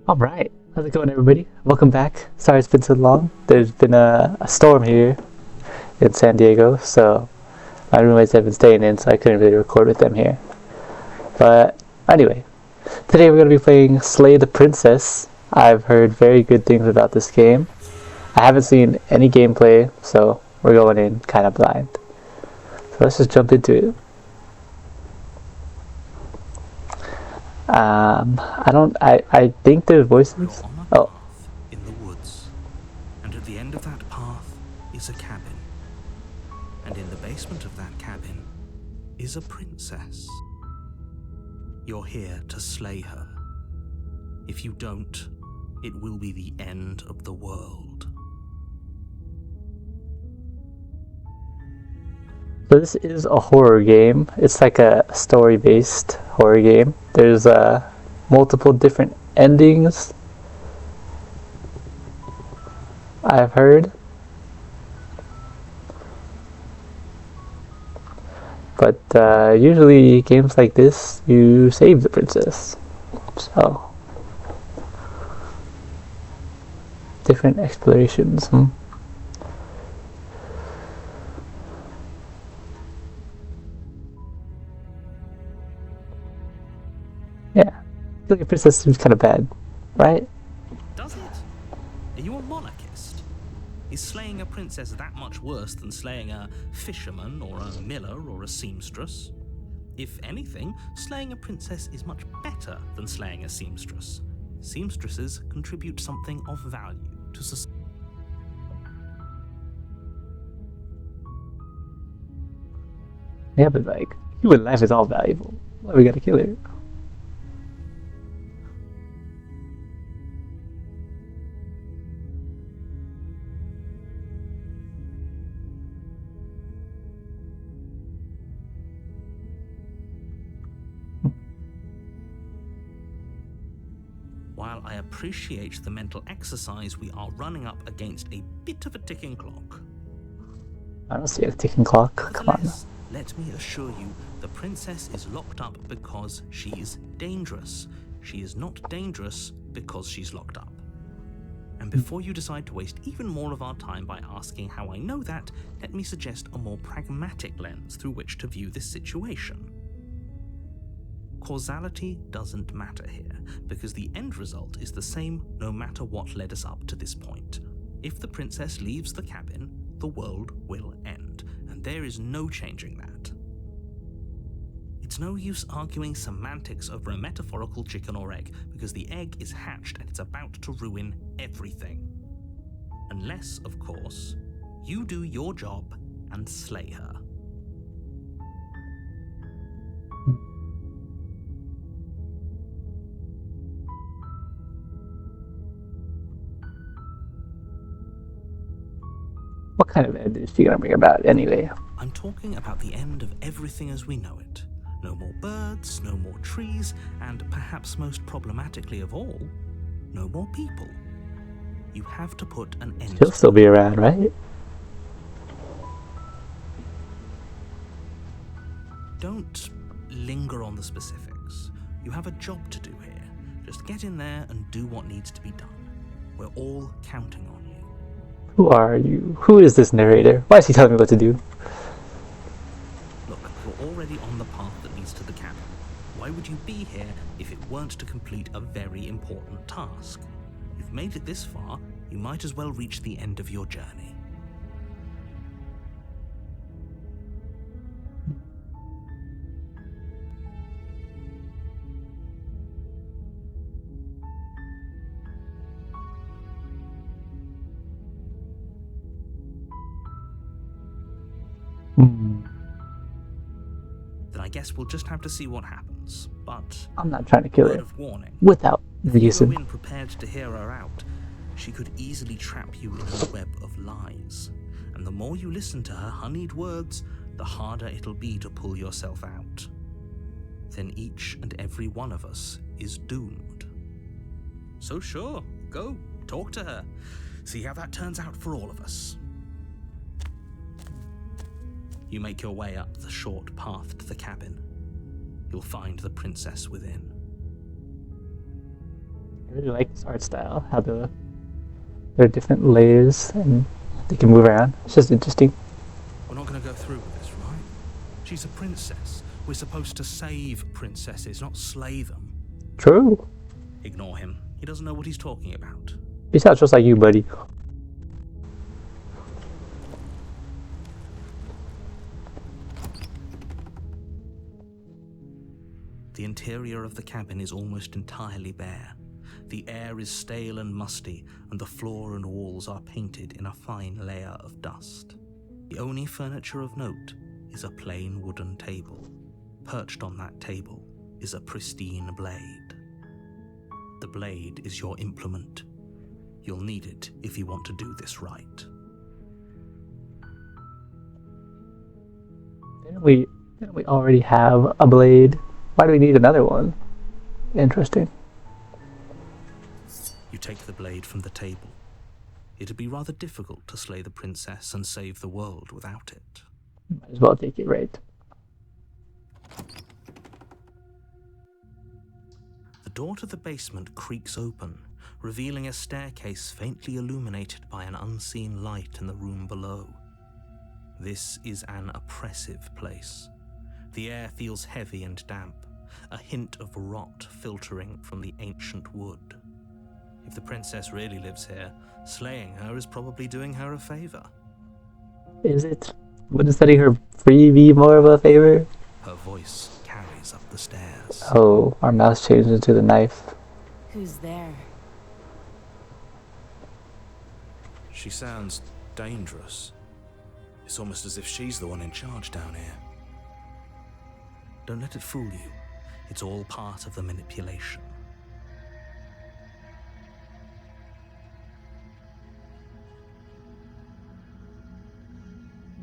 Alright, how's it going, everybody? Welcome back. Sorry it's been so long. There's been a storm here in San Diego, so my roommates have been staying in, so I couldn't really record with them here. But anyway, today we're going to be playing Slay the Princess. I've heard very good things about this game. I haven't seen any gameplay, so we're going in kind of blind. So let's just jump into it. I think there's voices. You're on a Oh, path in the woods, and at the end of that path is a cabin. And in the basement of that cabin is a princess. You're here to slay her. If you don't, it will be the end of the world. so this is a horror game. It's like a story-based horror game. There's multiple different endings, I've heard. But usually games like this, you save the princess. So, different explorations. Yeah, I feel like a princess seems kind of bad, right? Does it? Are you a monarchist? Is slaying a princess that much worse than slaying a fisherman or a miller or a seamstress? If anything, slaying a princess is much better than slaying a seamstress. Seamstresses contribute something of value to society. Yeah, but like, human life is all valuable. Why we gotta kill her? While I appreciate the mental exercise, we are running up against a bit of a ticking clock. I don't see a ticking clock. Come on. Nevertheless, let me assure you, the princess is locked up because she's dangerous. She is not dangerous because she's locked up. And before you decide to waste even more of our time by asking how I know that, let me suggest a more pragmatic lens through which to view this situation. Causality doesn't matter here, because the end result is the same no matter what led us up to this point. If the princess leaves the cabin, the world will end, and there is no changing that. It's no use arguing semantics over a metaphorical chicken or egg, because the egg is hatched and it's about to ruin everything. Unless, of course, you do your job and slay her. What kind of end is she gonna bring about anyway? I'm talking about the end of everything as we know it. No more birds, no more trees, and perhaps most problematically of all, no more people. You have to put an end She'll to still be around, right? Don't linger on the specifics. You have a job to do here. Just get in there and do what needs to be done. We're all counting on you. Who are you? Who is this narrator? Why is he telling me what to do? Look, you're already on the path that leads to the cabin. Why would you be here if it weren't to complete a very important task? You've made it this far, you might as well reach the end of your journey. Then I guess we'll just have to see what happens. But I'm not trying to kill word her of warning. without If you go reason. in prepared to hear her out, she could easily trap you in a web of lies. And the more you listen to her honeyed words, the harder it'll be to pull yourself out. Then each and every one of us is doomed. So sure, go, talk to her. See how that turns out for all of us. You make your way up the short path to the cabin. You'll find the princess within. I really like this art style, how there are different layers and they can move around. It's just interesting. We're not going to go through with this, right? She's a princess. We're supposed to save princesses, not slay them. True. Ignore him. He doesn't know what he's talking about. He sounds just like you, buddy. The interior of the cabin is almost entirely bare. The air is stale and musty, and the floor and walls are painted in a fine layer of dust. The only furniture of note is a plain wooden table. Perched on that table is a pristine blade. The blade is your implement. You'll need it if you want to do this right. Didn't we already have a blade? Why do we need another one? Interesting. You take the blade from the table. It'd be rather difficult to slay the princess and save the world without it. Might as well take it right. The door to the basement creaks open, revealing a staircase faintly illuminated by an unseen light in the room below. This is an oppressive place. The air feels heavy and damp, a hint of rot filtering from the ancient wood. If the princess really lives here, slaying her is probably doing her a favor. Is it? Wouldn't setting her free be more of a favor? Her voice carries up the stairs. Oh, our mouse changed into the knife. Who's there? She sounds dangerous. It's almost as if she's the one in charge down here. Don't let it fool you. It's all part of the manipulation.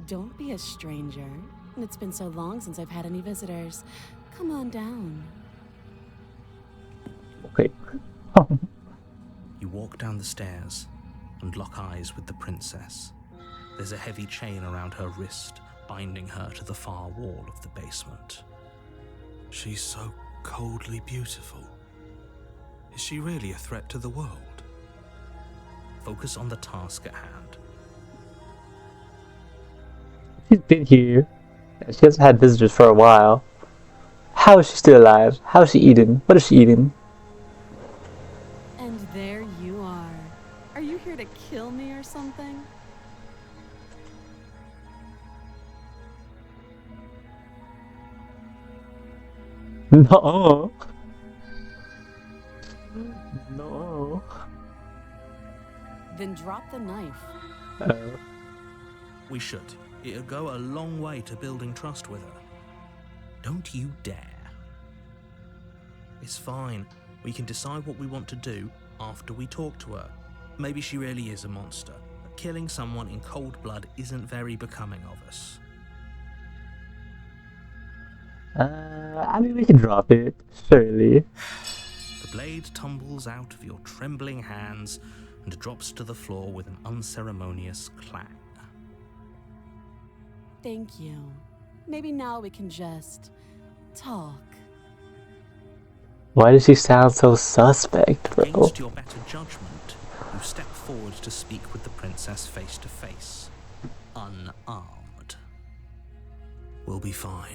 Don't be a stranger. It's been so long since I've had any visitors. Come on down. Okay. You walk down the stairs and lock eyes with the princess. There's a heavy chain around her wrist, binding her to the far wall of the basement. She's so coldly beautiful. Is she really a threat to the world? Focus on the task at hand. She's been here. She hasn't had visitors for a while. How is she still alive? How is she eating? What is she eating? And there you are. Are you here to kill me or something? No. No. Then drop the knife. We should. It'll go a long way to building trust with her. Don't you dare. It's fine. We can decide what we want to do after we talk to her. Maybe she really is a monster. But killing someone in cold blood isn't very becoming of us. I mean, we can drop it, surely. The blade tumbles out of your trembling hands and drops to the floor with an unceremonious clang. Thank you. Maybe now we can just talk. Why does she sound so suspect, bro? Against your better judgment, you step forward to speak with the princess face to face, unarmed. We'll be fine.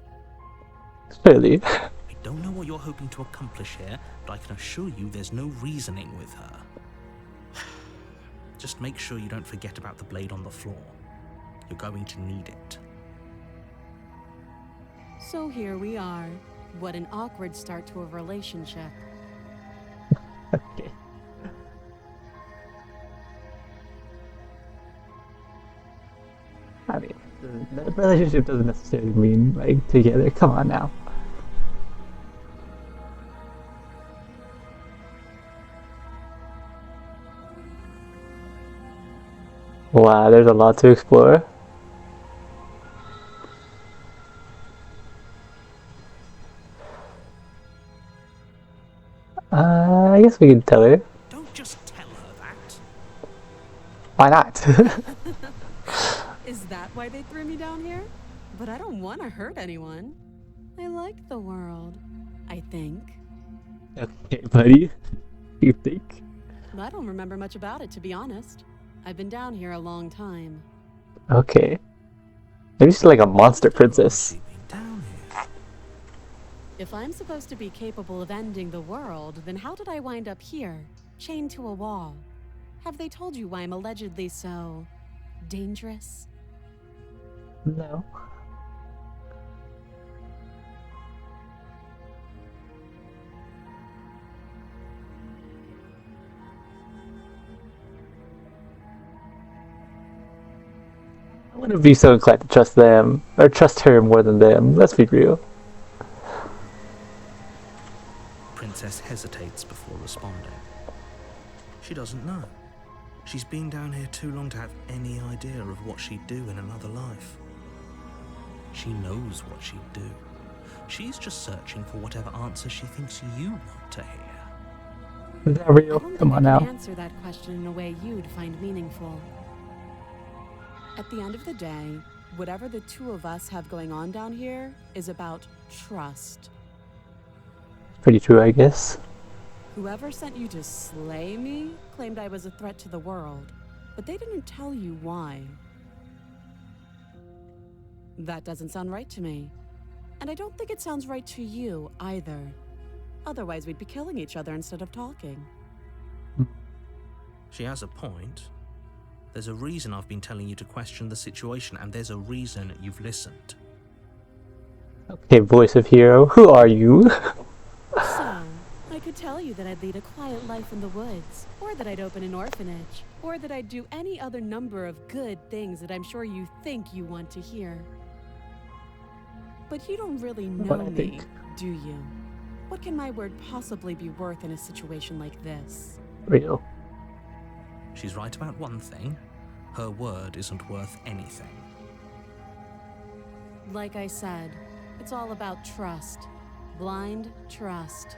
Surely. I don't know what you're hoping to accomplish here, but I can assure you there's no reasoning with her. Just make sure you don't forget about the blade on the floor. You're going to need it. So here we are. What an awkward start to a relationship. Okay. I mean, the relationship doesn't necessarily mean, like, together. Come on now. Wow, there's a lot to explore. I guess we can tell her. Don't just tell her that. Why not? Is that why they threw me down here? But I don't want to hurt anyone. I like the world, I think. Okay, buddy. You think? I don't remember much about it, to be honest. I've been down here a long time. Okay. Maybe she's like a monster princess. She been down here. If I'm supposed to be capable of ending the world, then how did I wind up here, chained to a wall? Have they told you why I'm allegedly so dangerous? No. I wouldn't be so inclined to trust them, or trust her more than them. Let's be real. Princess hesitates before responding. She doesn't know. She's been down here too long to have any idea of what she'd do in another life. She knows what she'd do. She's just searching for whatever answer she thinks you want to hear. Is that real? I don't Come think on I can now. answer that question in a way you'd find meaningful. At the end of the day, whatever the two of us have going on down here is about trust. Pretty true, I guess. Whoever sent you to slay me claimed I was a threat to the world, but they didn't tell you why. That doesn't sound right to me. And I don't think it sounds right to you either. Otherwise, we'd be killing each other instead of talking. She has a point. There's a reason I've been telling you to question the situation, and there's a reason you've listened. Okay, voice of hero, who are you? So, I could tell you that I'd lead a quiet life in the woods, or that I'd open an orphanage, or that I'd do any other number of good things that I'm sure you think you want to hear. But you don't really know What I me, think. do you? What can my word possibly be worth in a situation like this? Real. She's right about one thing. Her word isn't worth anything. Like I said, it's all about trust. Blind trust.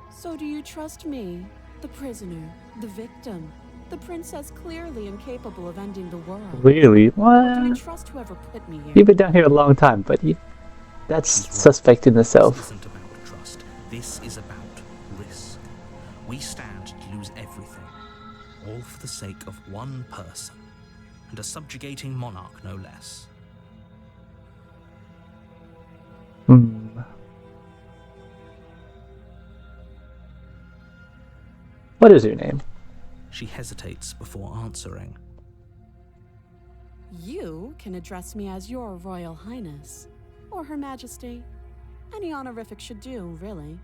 So do you trust me, the prisoner, the victim, the princess clearly incapable of ending the world? Really? Or do you What? trust whoever put me here? You've been down here a long time, buddy. That's She's right. suspect in This itself. isn't about trust. This is about risk. We stand to lose everything, all for the sake of one person, and a subjugating monarch no less. What is your name? She hesitates before answering. You can address me as your Royal Highness, or Her Majesty. Any honorific should do, really.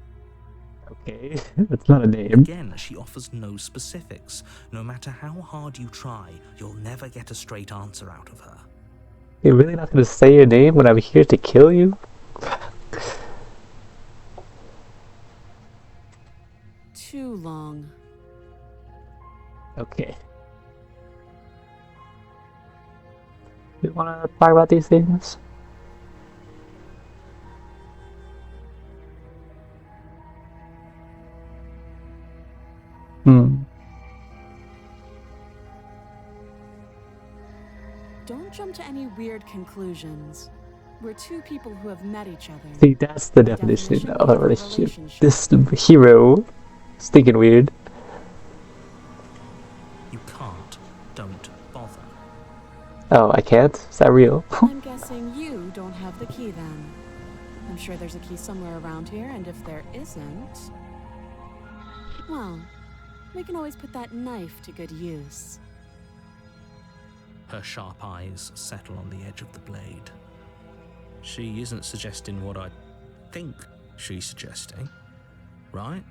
Okay, that's not a name. Again, she offers no specifics. No matter how hard you try, you'll never get a straight answer out of her. You're really not gonna say your name when I'm here to kill you? Too long. Okay. We wanna talk about these things? Don't jump to any weird conclusions. We're two people who have met each other. See, that's the definition of a relationship. This hero is thinking weird. You can't. Don't bother. Oh, I can't? Is that real? I'm guessing you don't have the key then. I'm sure there's a key somewhere around here, and if there isn't... well, we can always put that knife to good use. Her sharp eyes settle on the edge of the blade. She isn't suggesting what I think she's suggesting, right?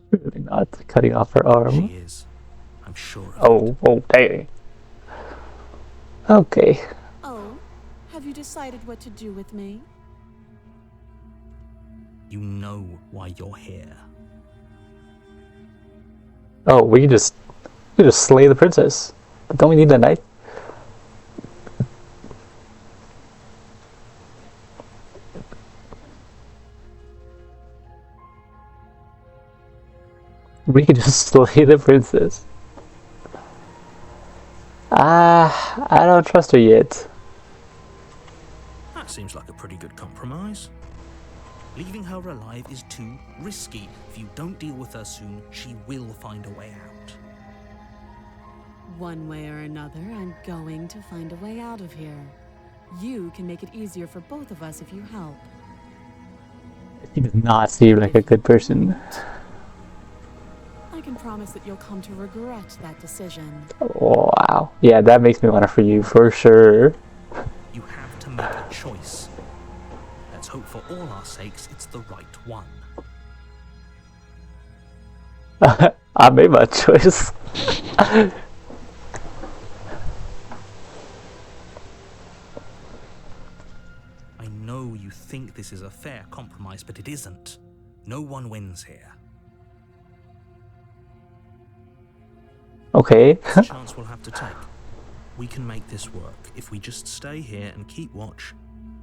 Really not cutting off her arm. She is. I'm sure of it. Oh, dang. Okay. Oh, have you decided what to do with me? You know why you're here. Oh, we can just slay the princess. But don't we need that knife? We can just slay the princess. I don't trust her yet. That seems like a pretty good compromise. Leaving her alive is too risky. If you don't deal with her soon, she will find a way out. One way or another, I'm going to find a way out of here. You can make it easier for both of us if you help. He does not seem like a good person. I can promise that you'll come to regret that decision. Wow. Yeah, that makes me want to free you for sure. You have to make a choice. Let's hope for all our sakes it's the right one. I made my choice. I know you think this is a fair compromise, but it isn't. No one wins here. Okay. It's a chance we'll have to take. We can make this work. If we just stay here and keep watch,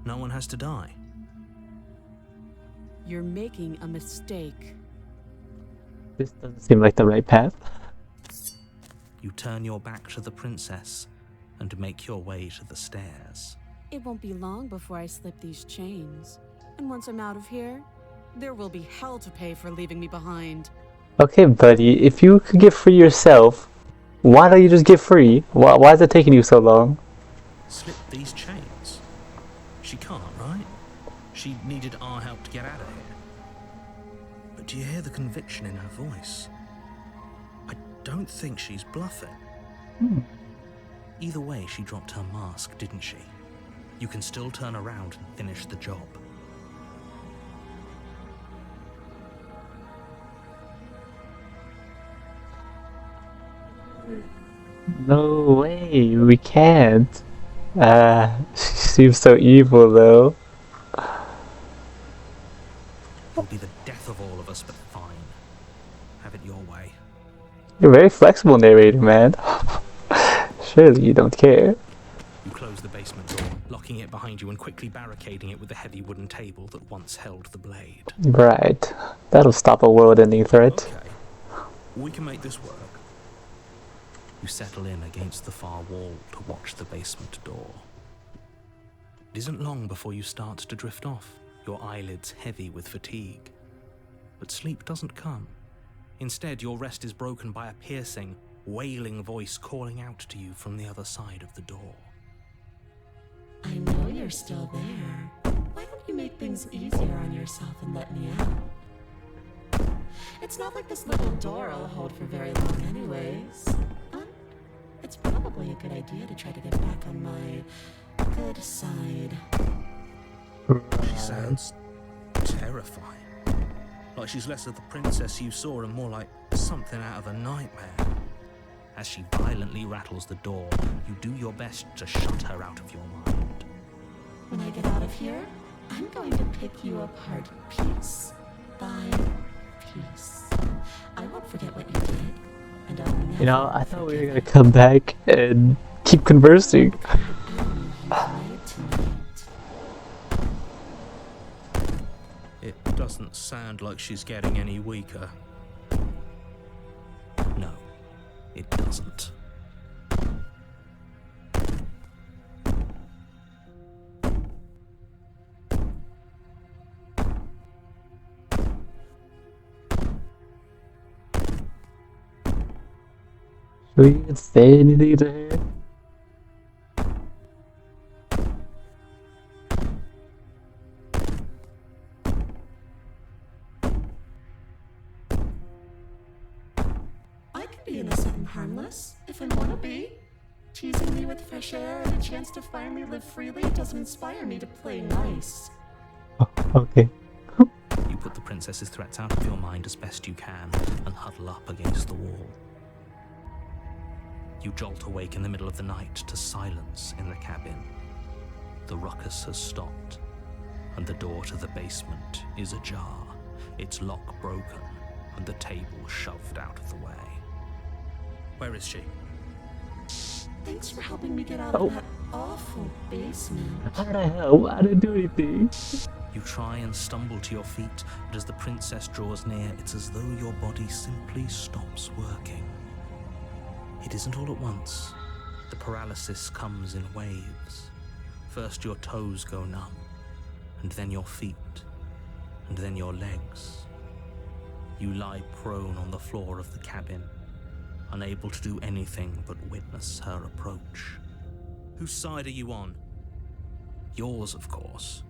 no one has to die. You're making a mistake. This doesn't seem like the right path. You turn your back to the princess and make your way to the stairs. It won't be long before I slip these chains. And once I'm out of here, there will be hell to pay for leaving me behind. Okay, buddy, if you could get free yourself, why don't you just get free? Why is it taking you so long? Slip these chains? She can't, right? She needed our help to get out of here. But do you hear the conviction in her voice? I don't think she's bluffing. Either way, she dropped her mask, didn't she? You can still turn around and finish the job. No way, we can't. She seems so evil though. It'll be the death of all of us, but fine. Have it your way. You're a very flexible narrator, man. Surely you don't care. You close the basement door, locking it behind you and quickly barricading it with the heavy wooden table that once held the blade. Right. That'll stop a world-ending threat. Okay, we can make this work. You settle in against the far wall to watch the basement door. It isn't long before you start to drift off, your eyelids heavy with fatigue. But sleep doesn't come. Instead, your rest is broken by a piercing, wailing voice calling out to you from the other side of the door. I know you're still there. Why don't you make things easier on yourself and let me out? It's not like this little door will hold for very long anyways. It's probably a good idea to try to get back on my good side. She sounds terrifying. Like she's less of the princess you saw and more like something out of a nightmare. As she violently rattles the door, you do your best to shut her out of your mind. When I get out of here, I'm going to pick you apart piece by piece. I won't forget what you did, and I'll never You know, I thought we were gonna come back and keep conversing. It doesn't sound like she's getting any weaker. No, it doesn't. Should we even say anything to her? I can be innocent and harmless, if I want to be. Teasing me with fresh air and a chance to finally live freely doesn't inspire me to play nice. Oh, okay. You put the princess's threats out of your mind as best you can and huddle up against the wall. You jolt awake in the middle of the night to silence in the cabin. The ruckus has stopped, and the door to the basement is ajar, its lock broken, and the table shoved out of the way. Where is she? Thanks for helping me get out of that awful basement. How did I help? I didn't do anything. You try and stumble to your feet, but as the princess draws near, it's as though your body simply stops working. It isn't all at once. The paralysis comes in waves. First your toes go numb, and then your feet, and then your legs. You lie prone on the floor of the cabin, unable to do anything but witness her approach. Whose side are you on? Yours, of course.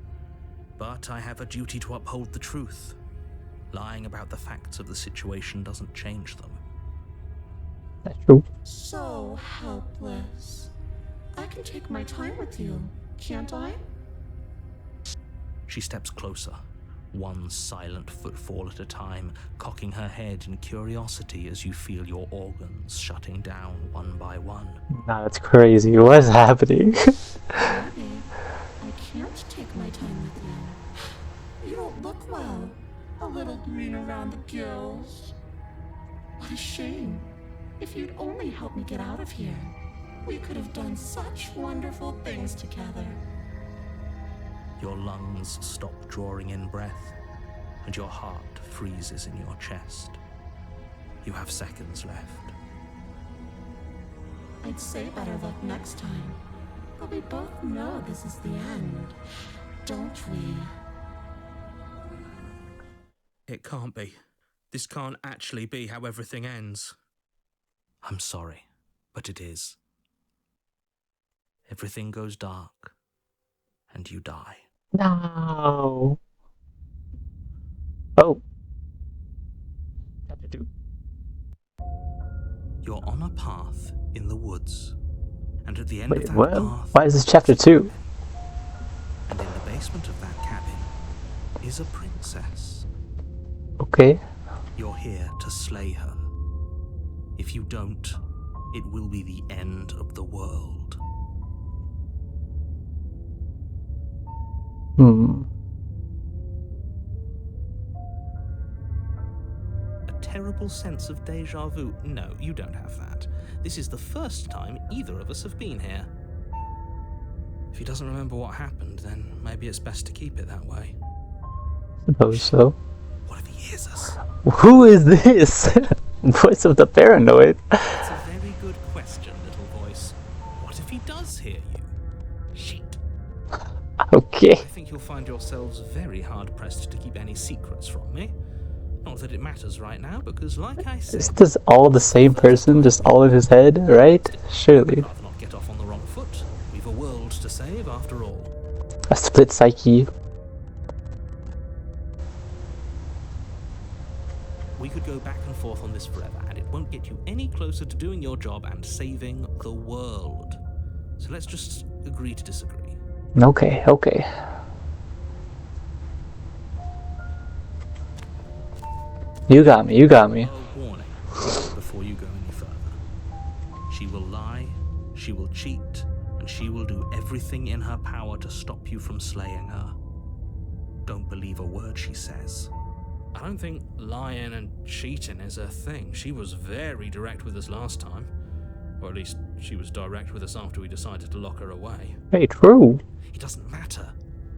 But I have a duty to uphold the truth. Lying about the facts of the situation doesn't change them. That's true. So helpless. I can take my time with you, can't I? She steps closer, one silent footfall at a time, cocking her head in curiosity as you feel your organs shutting down one by one. Nah, that's crazy. What's happening? Maybe I can't take my time with you. You don't look well. A little green around the gills. What a shame. If you'd only help me get out of here, we could have done such wonderful things together. Your lungs stop drawing in breath, and your heart freezes in your chest. You have seconds left. I'd say better luck next time, but we both know this is the end, don't we? It can't be. This can't actually be how everything ends. I'm sorry, but it is. Everything goes dark, and you die. No. Oh. Chapter 2. You're on a path in the woods, and at the end Wait, of that what? path... Why is this chapter 2? And in the basement of that cabin is a princess. Okay. You're here to slay her. If you don't, it will be the end of the world. A terrible sense of deja vu. No, you don't have that. This is the first time either of us have been here. If he doesn't remember what happened, then maybe it's best to keep it that way. Suppose so. What if he hears us? Who is this? Voice of the paranoid. That's a very good question, little voice. What if he does hear you? Shit. Okay. I think you'll find yourselves very hard-pressed to keep any secrets from me. Not that it matters right now, because like I said... Is this all the same person, just all in his head, right? Surely. I'd rather not get off on the wrong foot. We've a world to save, after all. A split psyche. We could go back and forth on this forever, and it won't get you any closer to doing your job and saving the world. So let's just agree to disagree. Okay, okay. You got me, you got me. A warning before you go any further. She will lie, she will cheat, and she will do everything in her power to stop you from slaying her. Don't believe a word she says. I don't think lying and cheating is her thing. She was very direct with us last time. Or at least she was direct with us after we decided to lock her away. Very true. It doesn't matter.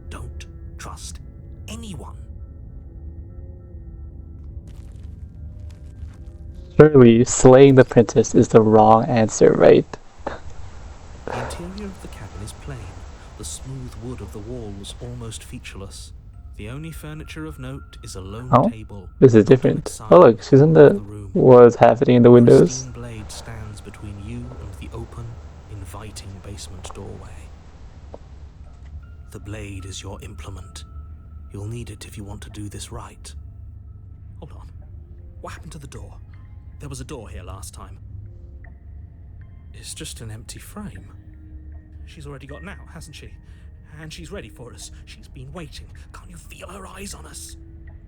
Don't trust anyone. Surely slaying the princess is the wrong answer, right? The interior of the cabin is plain. The smooth wood of the walls almost featureless. The only furniture of note is a lone table. This is different. Oh look, she's in the... What's happening in the windows? The blade stands between you and the open, inviting basement doorway. The blade is your implement. You'll need it if you want to do this right. Hold on. What happened to the door? There was a door here last time. It's just an empty frame. She's already got out, hasn't she? And she's ready for us. She's been waiting. Can't you feel her eyes on us?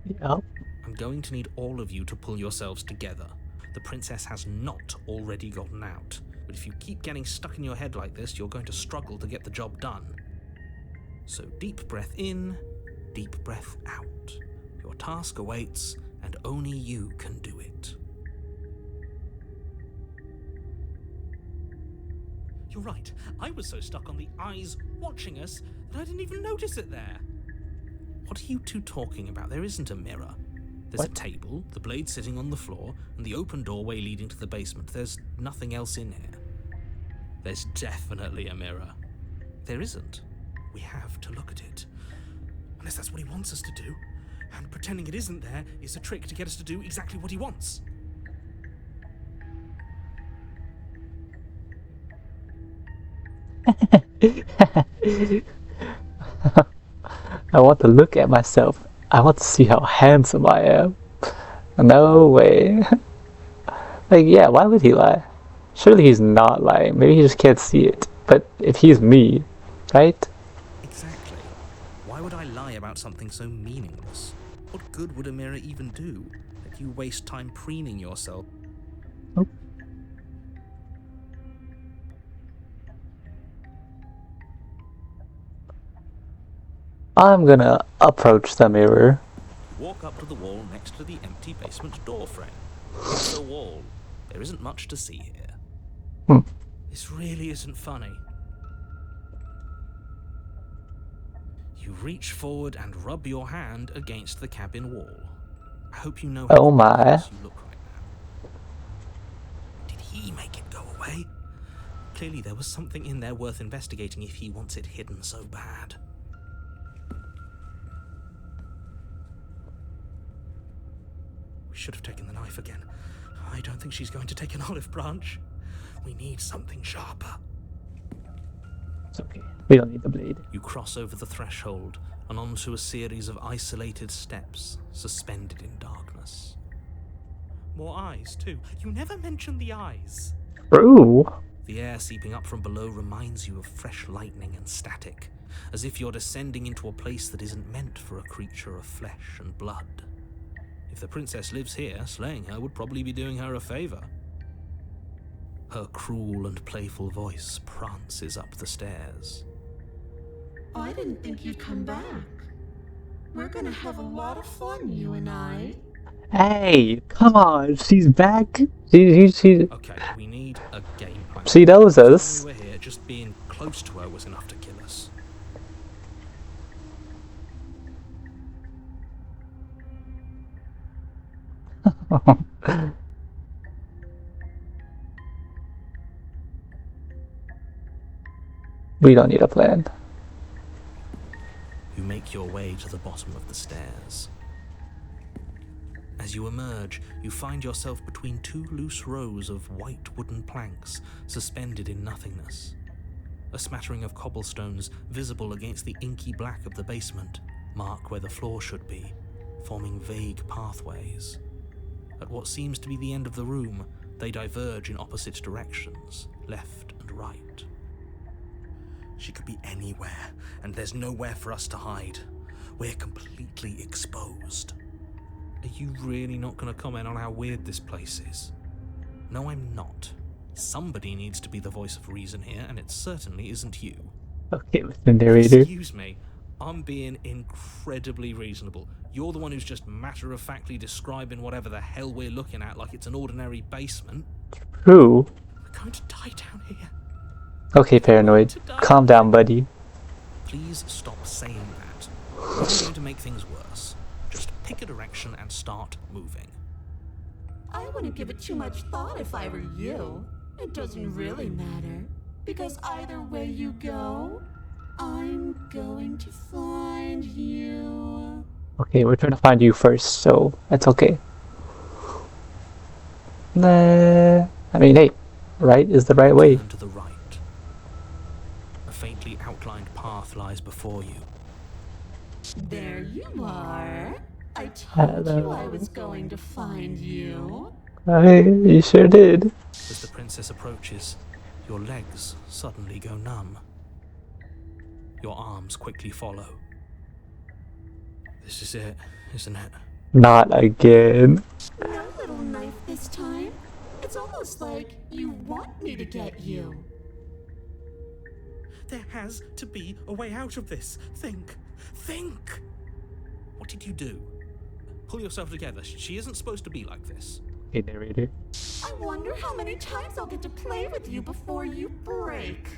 Yep. I'm going to need all of you to pull yourselves together. The princess has not already gotten out. But if you keep getting stuck in your head like this, you're going to struggle to get the job done. So deep breath in, deep breath out. Your task awaits, and only you can do it. You're right. I was so stuck on the eyes watching us that I didn't even notice it there. What are you two talking about? There isn't a mirror. There's a table, the blade sitting on the floor, and the open doorway leading to the basement. There's nothing else in here. There's definitely a mirror. There isn't. We have to look at it. Unless that's what he wants us to do. And pretending it isn't there is a trick to get us to do exactly what he wants. I want to look at myself. I want to see how handsome I am. No way. Like, yeah, why would he lie? Surely he's not lying. Maybe he just can't see it. But if he's me, right? Exactly. Why would I lie about something so meaningless? What good would a mirror even do? Let you waste time preening yourself. I'm gonna approach the mirror. Walk up to the wall next to the empty basement door frame. It's a wall. There isn't much to see here. This really isn't funny. You reach forward and rub your hand against the cabin wall. I hope you know how Oh my. ridiculous you look right now. Did he make it go away? Clearly there was something in there worth investigating if he wants it hidden so bad. We should have taken the knife again. I don't think she's going to take an olive branch. We need something sharper. It's okay. We don't need the blade. You cross over the threshold and onto a series of isolated steps suspended in darkness. More eyes, too. You never mention the eyes. True. The air seeping up from below reminds you of fresh lightning and static, as if you're descending into a place that isn't meant for a creature of flesh and blood. If the princess lives here, slaying her would probably be doing her a favor. Her cruel and playful voice prances up the stairs. I didn't think you'd come back. We're gonna have a lot of fun, you and I. Hey, come on. She's back. She Okay, we need a game plan. She knows us. When we were here, just being close to her was enough to kill us. We don't need a plan. You make your way to the bottom of the stairs. As you emerge, you find yourself between two loose rows of white wooden planks suspended in nothingness. A smattering of cobblestones visible against the inky black of the basement mark where the floor should be, forming vague pathways. At what seems to be the end of the room, they diverge in opposite directions, left and right. She could be anywhere, and there's nowhere for us to hide. We're completely exposed. Are you really not going to comment on how weird this place is? No, I'm not. Somebody needs to be the voice of reason here, and it certainly isn't you. Okay, Mr. Narrator. Excuse me, I'm being incredibly reasonable. You're the one who's just matter-of-factly describing whatever the hell we're looking at like it's an ordinary basement. True. We're going to die down here. Okay, Paranoid. Calm down, buddy. Please stop saying that. We're going to make things worse. Just pick a direction and start moving. I wouldn't give it too much thought if I were you. It doesn't really matter, because either way you go, I'm going to find you. Okay, we're trying to find you first, so that's okay. Nah, I mean, hey, right is the right way. Turn to the right. A faintly outlined path lies before you. There you are. I told Hello. you I was going to find you. You sure did. As the princess approaches, your legs suddenly go numb. Your arms quickly follow. This is it, isn't it? Not again. No little knife this time. It's almost like you want me to get you. There has to be a way out of this. Think. Think! What did you do? Pull yourself together. She isn't supposed to be like this. Hey, Narrator. I wonder how many times I'll get to play with you before you break.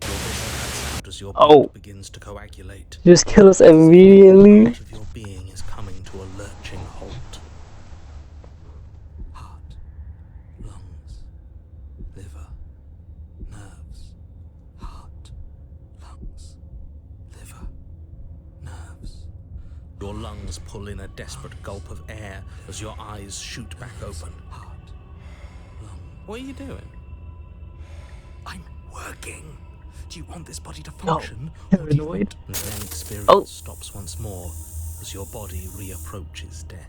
Your vision cuts out as your Oh. blood begins to coagulate. Just kill us immediately. Part of your being is coming to a lurching halt. Heart, lungs, liver, nerves. Heart, lungs, liver, nerves. Your lungs pull in a desperate gulp of air as your eyes shoot back open. What are you doing? I'm working. Do you want this body to function? you're or do you annoyed. want... And then experience Oh. stops once more as your body reapproaches death.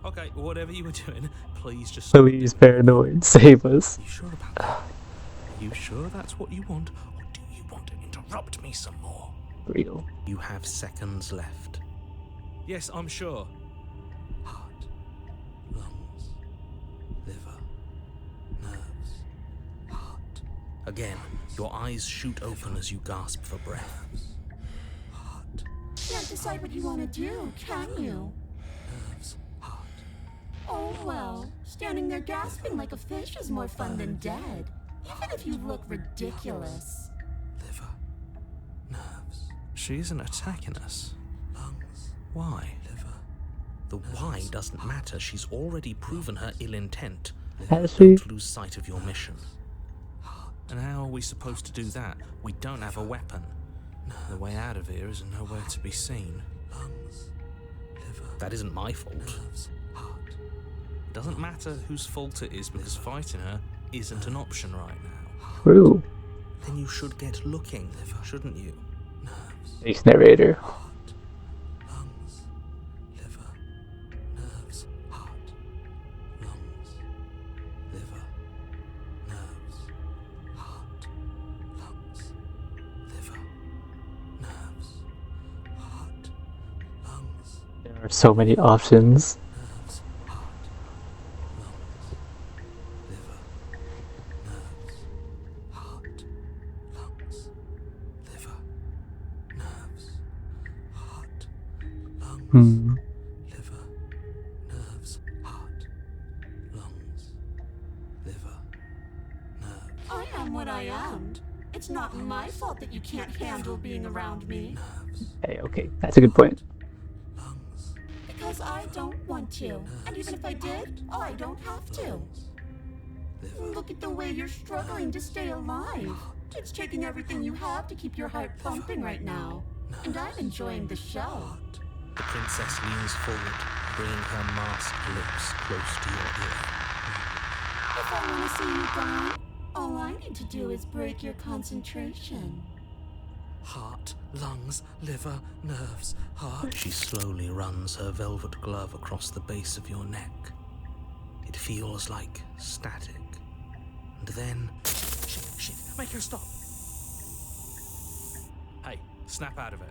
Okay, whatever you were doing, please just stop Please, doing it. paranoid, save us. Are you sure about that? Are you sure that's what you want? Or do you want to interrupt me some more? Real. You have seconds left. Yes, I'm sure. Heart, lungs, liver, nerves, heart. Again, your eyes shoot open as you gasp for breath. Heart, Can't decide what you want to do, can you? nerves, heart. Oh well, standing there gasping like a fish is more fun than dead. Even if you look ridiculous. Liver, nerves. She isn't attacking us. Lungs. Why? Liver. The why doesn't matter. She's already proven her ill intent. Has she? Don't lose sight of your mission. And how are we supposed to do that? We don't have a weapon. The way out of here is nowhere to be seen. Lungs. Liver. That isn't my fault. It doesn't matter whose fault it is because fighting her isn't an option right now. True. Then you should get looking, shouldn't you? Thanks, narrator. Heart, lungs, liver, nerves, heart, lungs, liver, nerves, heart, lungs, liver, nerves, heart, lungs, There are so many options. nerves, heart, lungs, liver, nerves, heart, lungs, liver, nerves, heart, lungs, liver, nerves, heart, lungs, liver, nerves, I am what I am. It's not my fault that you can't handle being around me. Hey, okay, that's a good point. lungs, Because I don't want to. And even if I did, I don't have to. liver. Look at the way you're struggling to stay alive. It's taking everything you have to keep your heart pumping right now. And I'm enjoying the show. The princess leans forward, bringing her masked lips close to your ear. If I want to see you gone, all I need to do is break your concentration. Heart, lungs, liver, nerves, heart. She slowly runs her velvet glove across the base of your neck. It feels like static. And then... Shit, make her stop. Hey, snap out of it.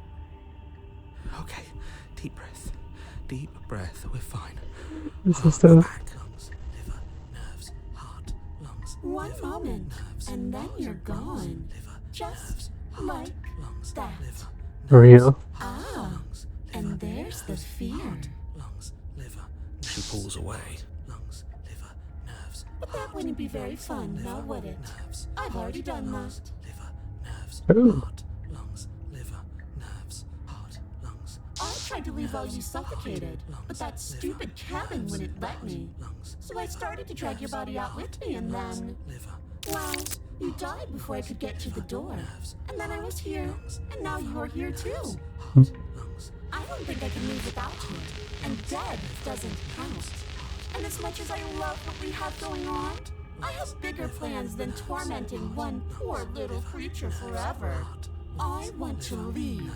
Okay, deep breath, we're fine. This is Go so... back. Lungs, liver, nerves, heart, lungs, One liver, moment, nerves, and then you're heart, gone. liver, Just nerves, like heart, lungs, that. liver, Real. Ah, lungs, and liver, there's the nerves, fear. heart, lungs, liver. She pulls away. Lungs, liver, nerves, But that wouldn't be very fun, now would it? nerves, I've already done that. liver, nerves, Ooh. heart, lungs, liver, nerves, heart, lungs, I tried to leave while you suffocated, but that stupid cabin wouldn't let me. lungs, So I started to drag your body out with me, and then, liver, well, you died before I could get to the door. And then I was here, and now you're here too. heart, lungs, I don't think I can live without you. And dead doesn't count. And as much as I love what we have going on, I have bigger plans than tormenting one poor little creature forever. I want to leave.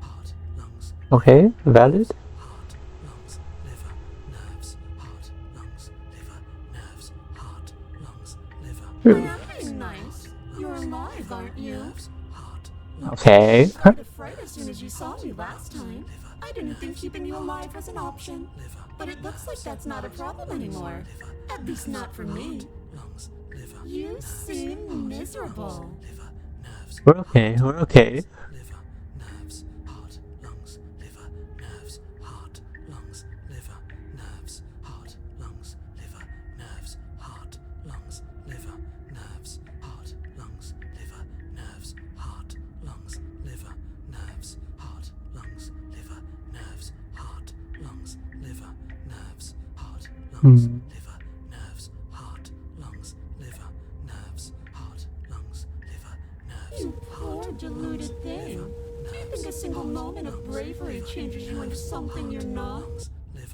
heart, lungs, Okay, valid. heart, lungs, liver, nerves, heart, lungs, liver, nerves, heart, lungs, liver, I True. am being nice. You're alive, aren't you? heart, Okay. Started afraid as soon as you saw me last time. I didn't think keeping you alive was an option. But it looks like that's not a problem anymore. At least not for me. lungs, liver, You seem miserable. liver, nerves, We're okay, we're okay. liver, nerves, heart, lungs, liver, nerves, heart, lungs, liver, nerves, heart, lungs, liver, nerves, heart, lungs, liver, nerves, heart, lungs, liver, nerves, heart, lungs, liver, nerves, heart, lungs, liver, nerves, heart, lungs, liver, nerves, heart, lungs, liver, nerves, heart, lungs, liver, nerves, heart, lungs, liver, nerves, You poor deluded thing. Do you think a single moment of brave bravery changes you into something you're not.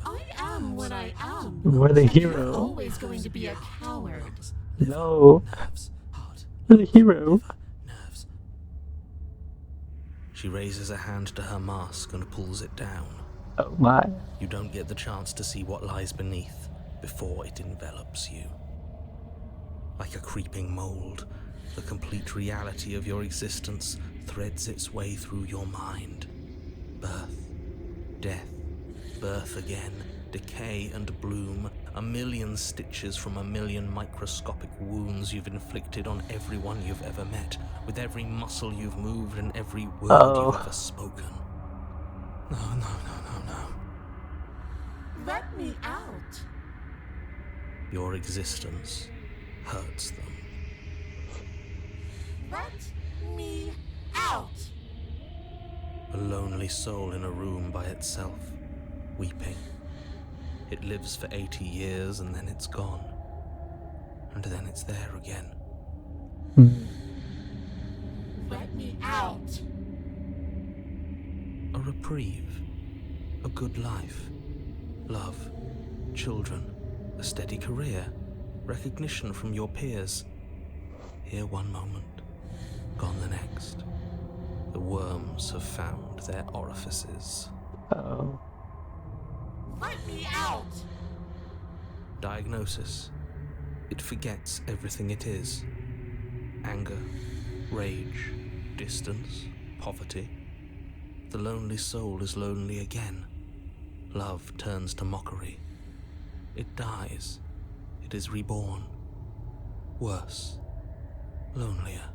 I am what I am. We're the And you're hero. always going to be a coward. No. Nerves, heart, We're the hero. nerves. She raises a hand to her mask and pulls it down. Oh my. You don't get the chance to see what lies beneath before it envelops you. Like a creeping mold, the complete reality of your existence threads its way through your mind. Birth, death, birth again, decay and bloom, a million stitches from a million microscopic wounds you've inflicted on everyone you've ever met, with every muscle you've moved and every word you've ever spoken. No. Let me out. Your existence hurts them. Let me out. A lonely soul in a room by itself, weeping. It lives for 80 years and then it's gone. And then it's there again. Let me out. A reprieve. A good life. Love. Children. A steady career. Recognition from your peers. Here one moment. Gone the next. The worms have found their orifices. Oh. Let me out. Diagnosis. It forgets everything it is. Anger, rage, distance, poverty. The lonely soul is lonely again. Love turns to mockery. It dies. It is reborn. Worse. Lonelier.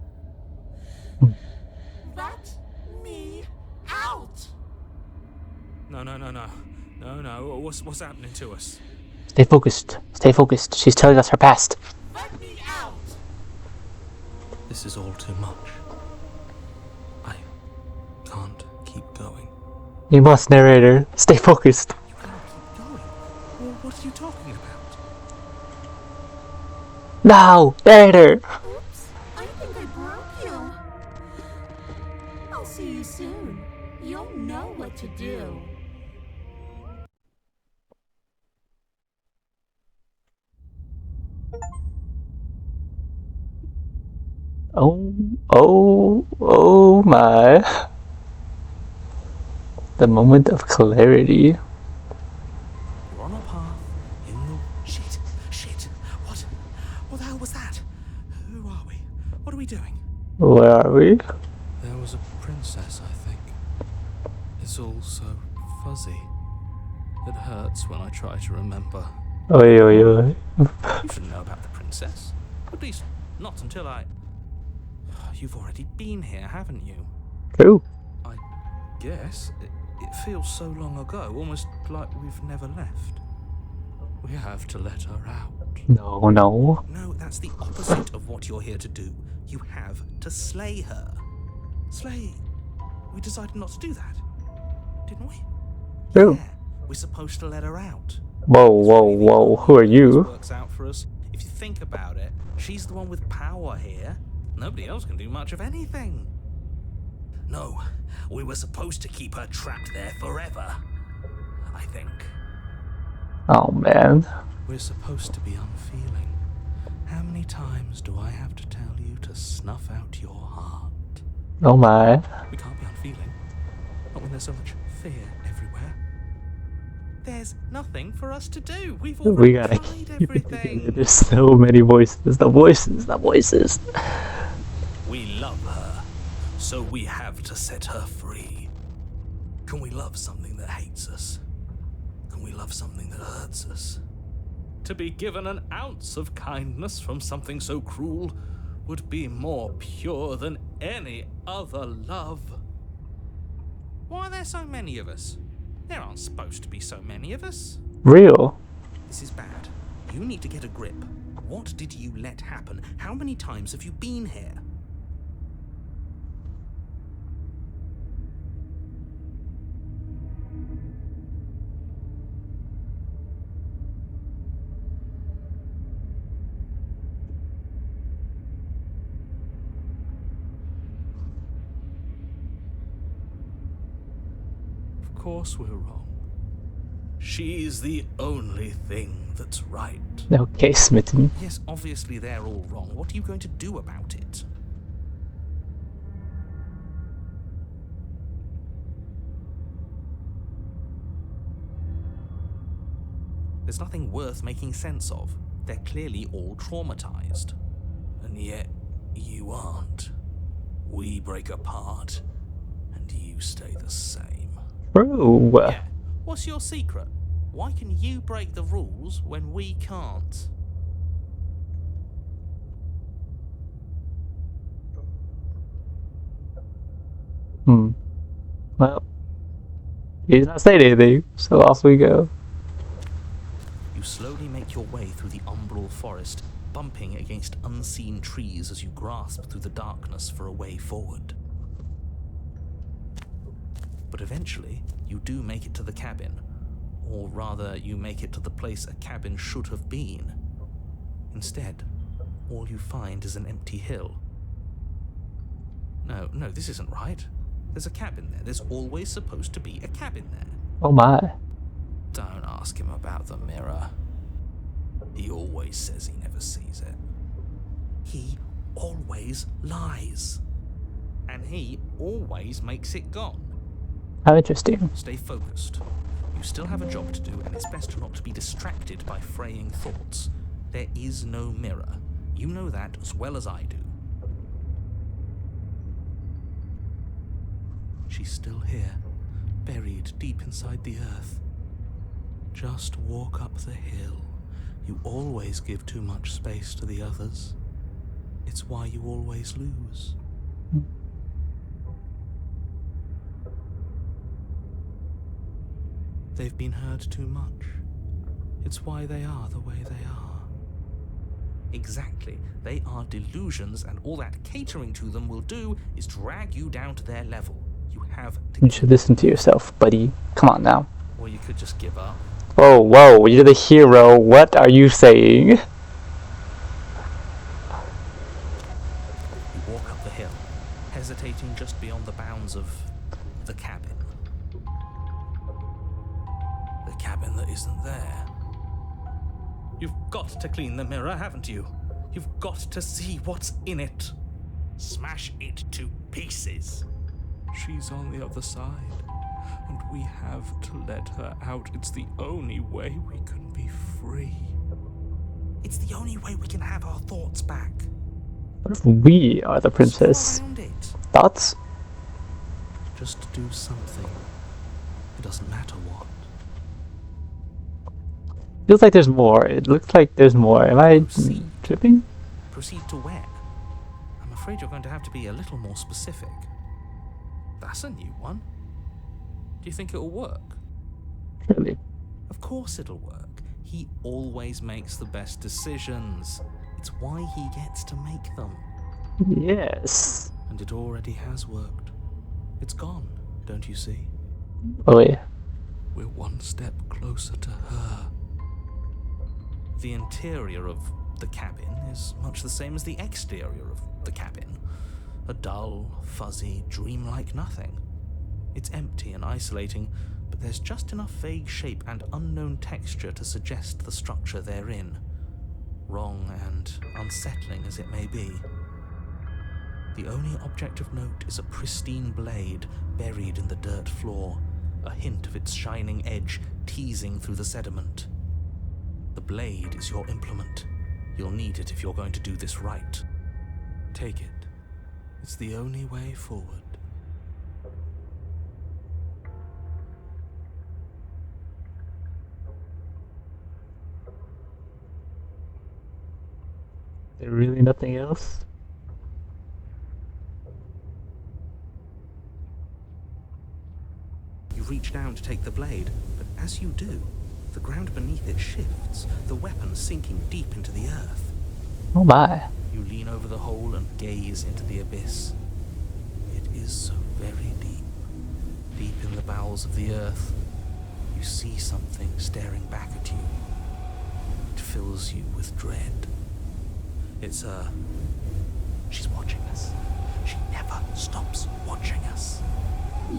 Let me out. No. What's happening to us? Stay focused. Stay focused. She's telling us her past. Let me out. This is all too much. I can't keep going. You must, narrator. Stay focused. You can't keep going? Well, what are you talking about? No! Narrator! Oops. I think I broke you. I'll see you soon. You'll know what to do. Oh my. The moment of clarity. You're on a path in the... Shit. What the hell was that? Who are we? What are we doing? Where are we? There was a princess, I think. It's all so fuzzy. It hurts when I try to remember. Oi. You should know about the princess. At least, not until I... You've already been here, haven't you? True. I guess. It feels so long ago, almost like we've never left. We have to let her out. No. No, that's the opposite of what you're here to do. You have to slay her. Slay? We decided not to do that, didn't we? True. Yeah, we're supposed to let her out. Whoa. Who are This you? works out for us. If you think about it, she's the one with power here. Nobody else can do much of anything. No, we were supposed to keep her trapped there forever. I think. Oh man. We're supposed to be unfeeling. How many times do I have to tell you to snuff out your heart? Oh my. We can't be unfeeling. Not when there's so much fear everywhere. There's nothing for us to do. We've We already gotta tried keep it together. everything. There's so many voices. The voices. We love her, so we have to set her free. Can we love something that hates us? Can we love something that hurts us? To be given an ounce of kindness from something so cruel would be more pure than any other love. Why are there so many of us? There aren't supposed to be so many of us. Real. This is bad. You need to get a grip. What did you let happen? How many times have you been here? course we're wrong. She's the only thing that's right. Okay, Smitten. Yes, obviously they're all wrong. What are you going to do about it? There's nothing worth making sense of. They're clearly all traumatized. And yet, you aren't. We break apart, and you stay the same. True. Yeah. What's your secret? Why can you break the rules when we can't? Well, he's not saying anything, so off we go. You slowly make your way through the umbral forest, bumping against unseen trees as you grasp through the darkness for a way forward. But eventually, you do make it to the cabin. Or rather, you make it to the place a cabin should have been. Instead, all you find is an empty hill. No, this isn't right. There's a cabin there. There's always supposed to be a cabin there. Oh my. Don't ask him about the mirror. He always says he never sees it. He always lies. And he always makes it gone. How interesting. Stay focused. You still have a job to do, and it's best not to be distracted by fraying thoughts. There is no mirror. You know that as well as I do. She's still here, buried deep inside the earth. Just walk up the hill. You always give too much space to the others. It's why you always lose. They've been hurt too much. It's why they are the way they are. Exactly. They are delusions, and all that catering to them will do is drag you down to their level. You have to... You should listen to yourself, buddy. Come on now. Or you could just give up. Oh, whoa, you're the hero. What are you saying? You walk up the hill, hesitating just beyond the bounds of the cabin. The cabin that isn't there. You've got to clean the mirror, haven't you? You've got to see what's in it. Smash it to pieces. She's on the other side, and we have to let her out. It's the only way we can be free. It's the only way we can have our thoughts back. What if we are the princess? Around it. Thoughts? Just do something. It doesn't matter what. Feels like there's more. It looks like there's more. Am I tripping? Proceed to where? I'm afraid you're going to have to be a little more specific. That's a new one. Do you think it'll work? Really? Of course it'll work. He always makes the best decisions. It's why he gets to make them. Yes. And it already has worked. It's gone, don't you see? Oh yeah. We're one step closer to her. The interior of the cabin is much the same as the exterior of the cabin. A dull, fuzzy, dreamlike nothing. It's empty and isolating, but there's just enough vague shape and unknown texture to suggest the structure they're in. Wrong and unsettling as it may be. The only object of note is a pristine blade buried in the dirt floor, a hint of its shining edge teasing through the sediment. The blade is your implement. You'll need it if you're going to do this right. Take it. It's the only way forward. There really nothing else? You reach down to take the blade, but as you do, the ground beneath it shifts, the weapon sinking deep into the earth. Oh my. You lean over the hole and gaze into the abyss. It is so very deep. Deep in the bowels of the earth, you see something staring back at you. It fills you with dread. It's her. She's watching us. She never stops watching us.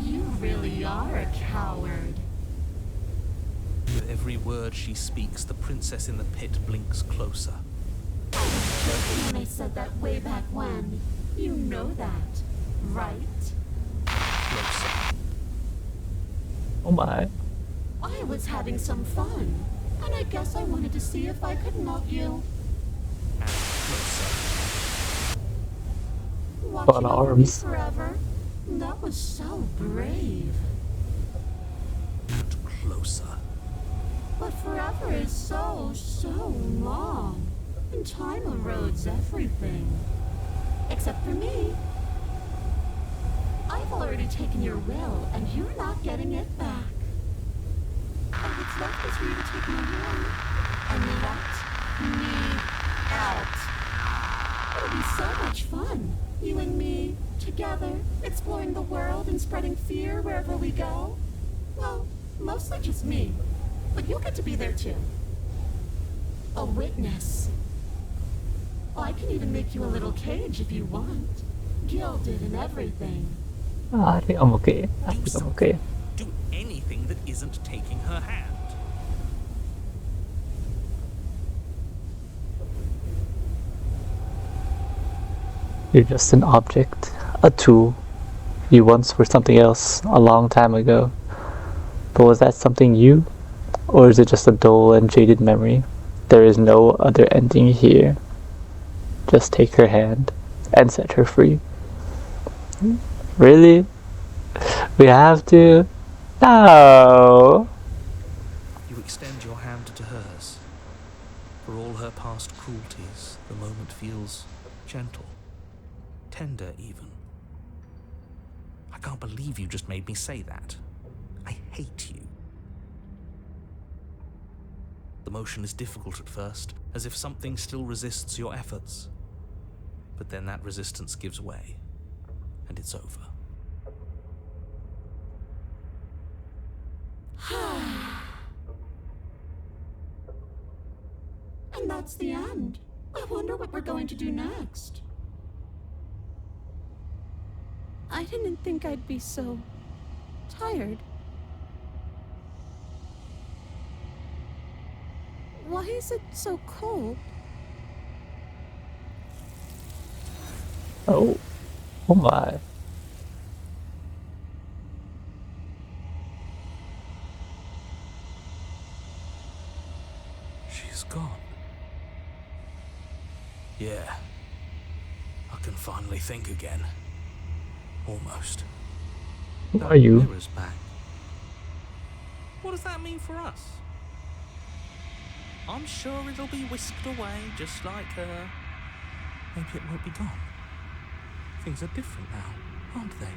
You really are a coward. every word she speaks, the princess in the pit blinks closer. I was joking when I said that way back when. You know that, right? Closer. Oh my. I was having some fun, and I guess I wanted to see if I could melt you. And closer. Watching On over me arms. forever? That was so brave. And closer. But forever is so long. And time erodes everything. Except for me. I've already taken your will, and you're not getting it back. And what's left is for you to take my hand and let me out. It'll be so much fun, you and me, together, exploring the world and spreading fear wherever we go. Well, mostly just me, but you'll get to be there too. A witness. I can even make you a little cage if you want. Gilded and everything. I think I'm okay. I think I'm okay. Do anything that isn't taking her hand. You're just an object, a tool. You once were something else a long time ago. But was that something you? Or is it just a dull and jaded memory? There is no other ending here. Just take her hand and set her free. Really? We have to? No! You extend your hand to hers. For all her past cruelties, the moment feels gentle, tender even. I can't believe you just made me say that. I hate you. The motion is difficult at first, as if something still resists your efforts. But then that resistance gives way, and it's over. And that's the end. I wonder what we're going to do next. I didn't think I'd be so tired. Why is it so cold? Oh. Oh my. She's gone. Yeah. I can finally think again. Almost. Who are you? Mirror's back. What does that mean for us? I'm sure it'll be whisked away just like her. Maybe it won't be gone. Things are different now, aren't they?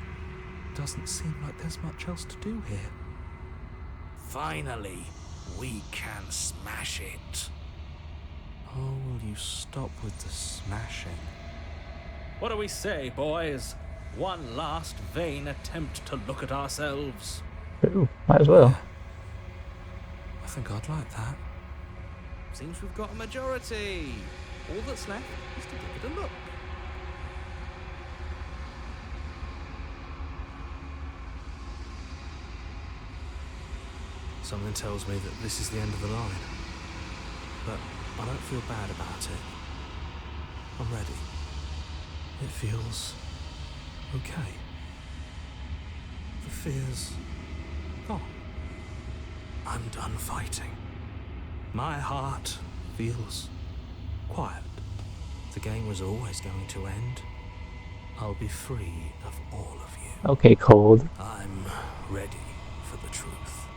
Doesn't seem like there's much else to do here. Finally, we can smash it. Oh, will you stop with the smashing? What do we say, boys? One last vain attempt to look at ourselves. Ooh, might as well. I think I'd like that. Seems we've got a majority. All that's left is to give it a look. Something tells me that this is the end of the line. But I don't feel bad about it. I'm ready. It feels okay. The fear's gone. I'm done fighting. My heart feels quiet. The game was always going to end. I'll be free of all of you. Okay, cold. I'm ready for the truth.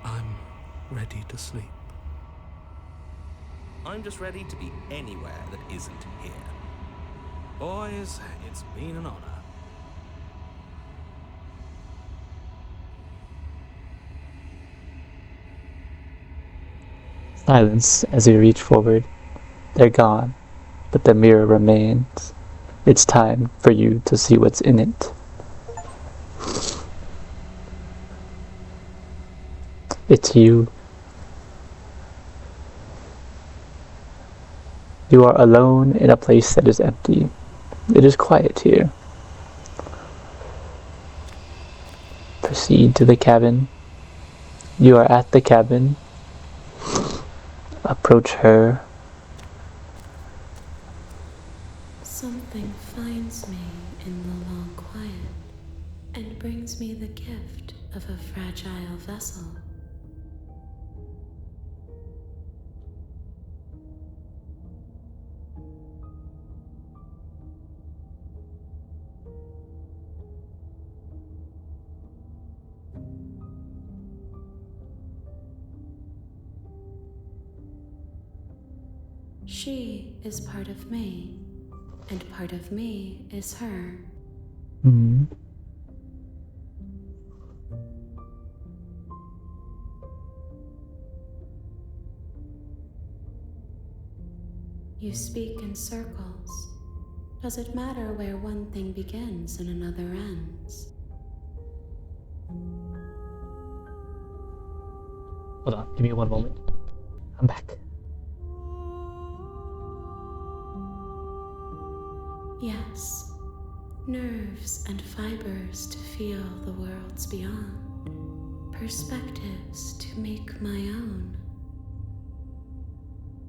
I'm ready to sleep. I'm just ready to be anywhere that isn't here. Boys, it's been an honor. Silence as we reach forward. They're gone, but the mirror remains. It's time for you to see what's in it. It's you. You are alone in a place that is empty. It is quiet here. Proceed to the cabin You are at the cabin. Approach her. Something finds me in the long quiet and brings me the gift of a fragile vessel. She is part of me, and part of me is her. Hmm. You speak in circles. Does it matter where one thing begins and another ends? Hold on, give me one moment. I'm back. Yes, nerves and fibers to feel the worlds beyond, perspectives to make my own.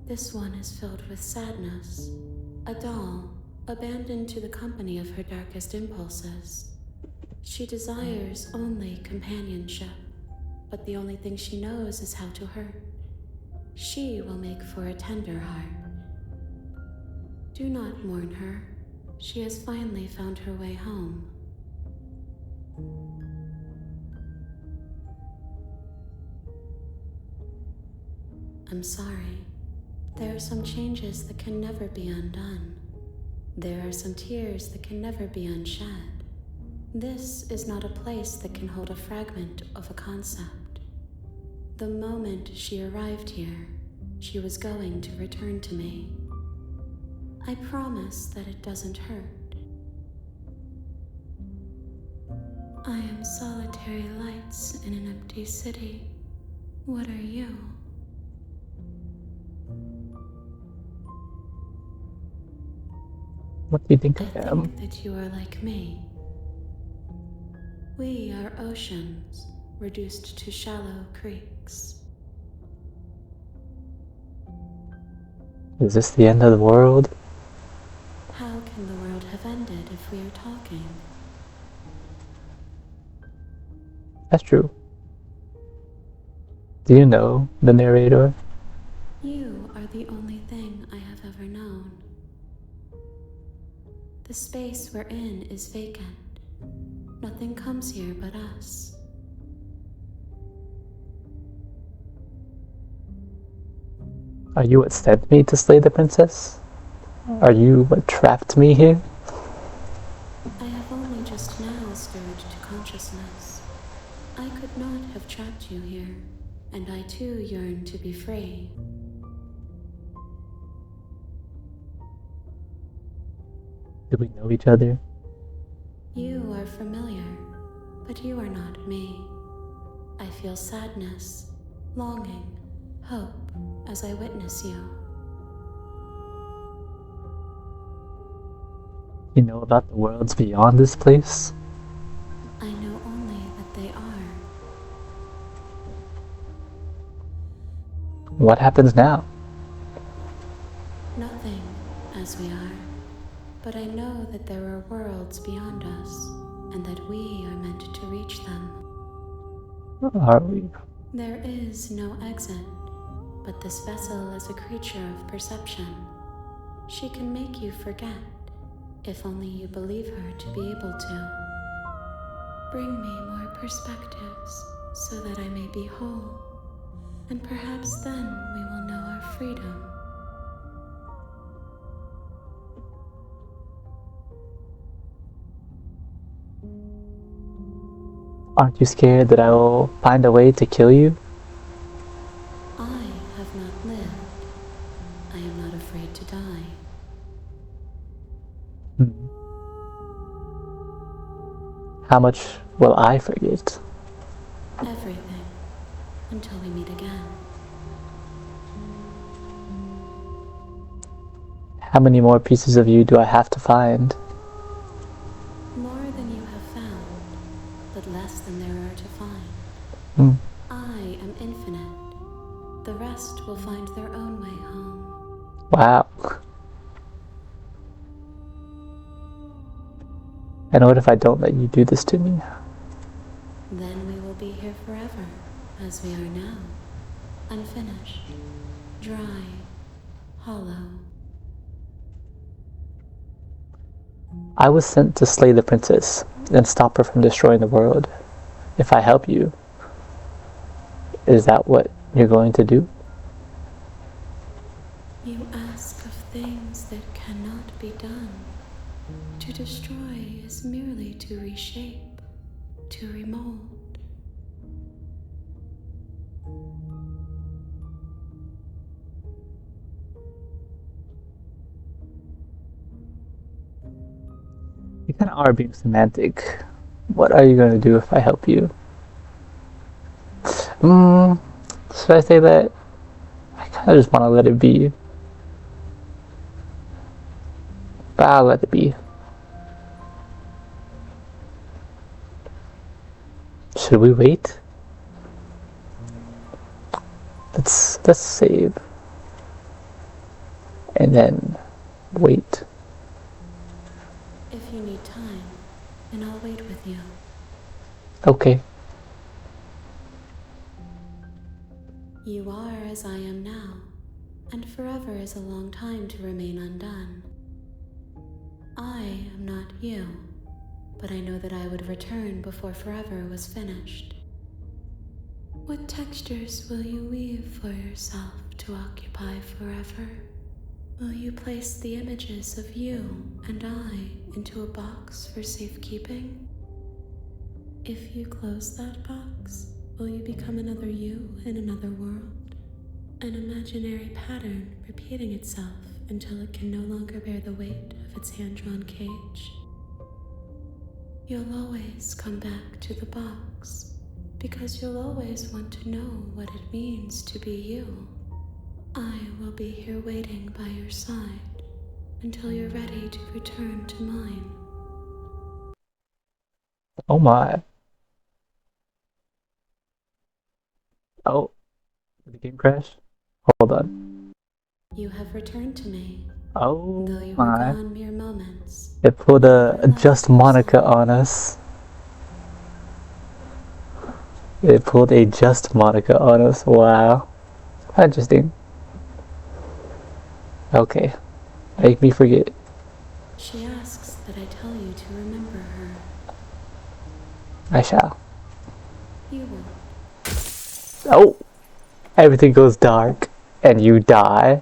This one is filled with sadness, a doll abandoned to the company of her darkest impulses. She desires only companionship, but the only thing she knows is how to hurt. She will make for a tender heart. Do not mourn her. She has finally found her way home. I'm sorry. There are some changes that can never be undone. There are some tears that can never be unshed. This is not a place that can hold a fragment of a concept. The moment she arrived here, she was going to return to me. I promise that it doesn't hurt. I am solitary lights in an empty city. What are you? What do you think I I am? think that you are like me. We are oceans, reduced to shallow creeks. Is this the end of the world? How can the world have ended if we are talking? That's true. Do you know the narrator? You are the only thing I have ever known. The space we're in is vacant. Nothing comes here but us. Are you what sent me to slay the princess? Are you what trapped me here? I have only just now stirred to consciousness. I could not have trapped you here, and I too yearn to be free. Do we know each other? You are familiar, but you are not me. I feel sadness, longing, hope as I witness you. You know about the worlds beyond this place? I know only that they are. What happens now? Nothing, as we are. But I know that there are worlds beyond us, and that we are meant to reach them. Are we? There is no exit, but this vessel is a creature of perception. She can make you forget, if only you believe her to be able to. Bring me more perspectives, so that I may be whole, and perhaps then we will know our freedom. Aren't you scared that I will find a way to kill you? I have not lived. I am not afraid to die. How much will I forget? Everything, until we meet again. How many more pieces of you do I have to find? More than you have found, but less than there are to find. Hmm. I rest will find their own way home. Wow. And what if I don't let you do this to me? Then we will be here forever, as we are now. Unfinished, dry, hollow. I was sent to slay the princess and stop her from destroying the world. If I help you, is that what you're going to do? You ask of things that cannot be done. To destroy is merely to reshape, to remold. You kind of are being semantic. What are you going to do if I help you? Should I say that? I kind of just want to let it be. But I'll let it be. Should we wait? Let's save. And then wait. If you need time, then I'll wait with you. Okay. You are as I am now, and forever is a long time to remain undone. I am not you, but I know that I would return before forever was finished. What textures will you weave for yourself to occupy forever? Will you place the images of you and I into a box for safekeeping? If you close that box, will you become another you in another world? An imaginary pattern repeating itself until it can no longer bear the weight of its hand-drawn cage? You'll always come back to the box, because you'll always want to know what it means to be you. I will be here waiting by your side until you're ready to return to mine. Oh my. Oh. Did the game crash? Hold on. You have returned to me, Oh though you were my. gone mere moments. It pulled a just Monica on us. It pulled a just Monica on us. Wow. Interesting. Okay. Make me forget. She asks that I tell you to remember her. I shall. You will. Oh! Everything goes dark and you die.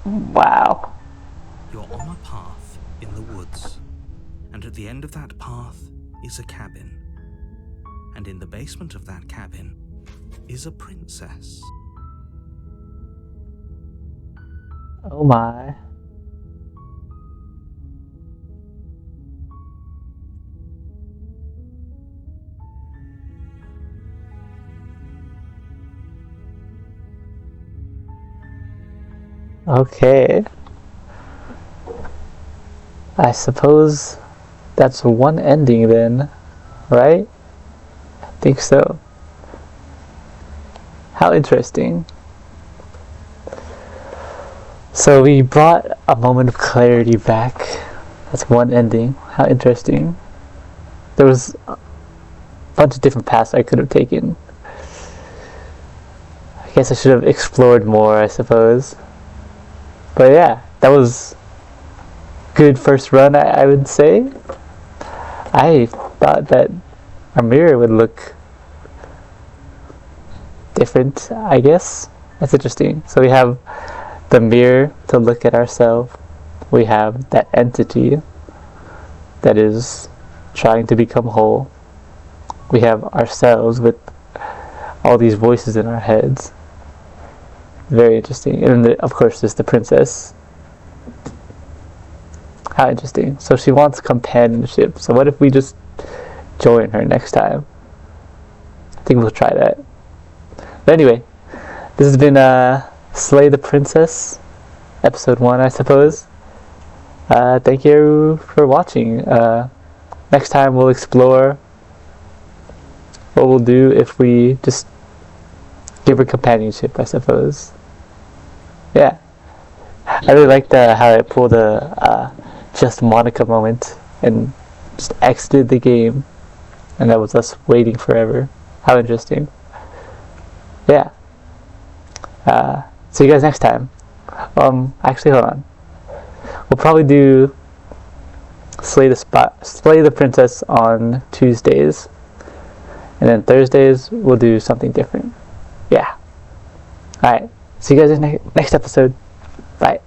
Wow. You're on a path in the woods, and at the end of that path is a cabin. And in the basement of that cabin is a princess. Oh my. Okay. I suppose that's one ending then, right? I think so. How interesting. So we brought a moment of clarity back. That's one ending. How interesting. There was a bunch of different paths I could have taken. I guess I should have explored more, I suppose. But yeah, that was good first run, I would say. I thought that our mirror would look different, I guess. That's interesting. So we have the mirror to look at ourselves. We have that entity that is trying to become whole. We have ourselves with all these voices in our heads. Very interesting. And then, of course, there's the princess. How interesting. So she wants companionship. So what if we just join her next time? I think we'll try that. But anyway, this has been Slay the Princess, episode 1, I suppose. Thank you for watching. Next time we'll explore what we'll do if we just give her companionship, I suppose. Yeah. I really liked how it pulled a just Monica moment and just exited the game, and that was us waiting forever. How interesting. Yeah. See you guys next time. Actually, hold on. We'll probably do Slay the Princess on Tuesdays, and then Thursdays we'll do something different. Yeah. Alright. See you guys in next episode. Bye.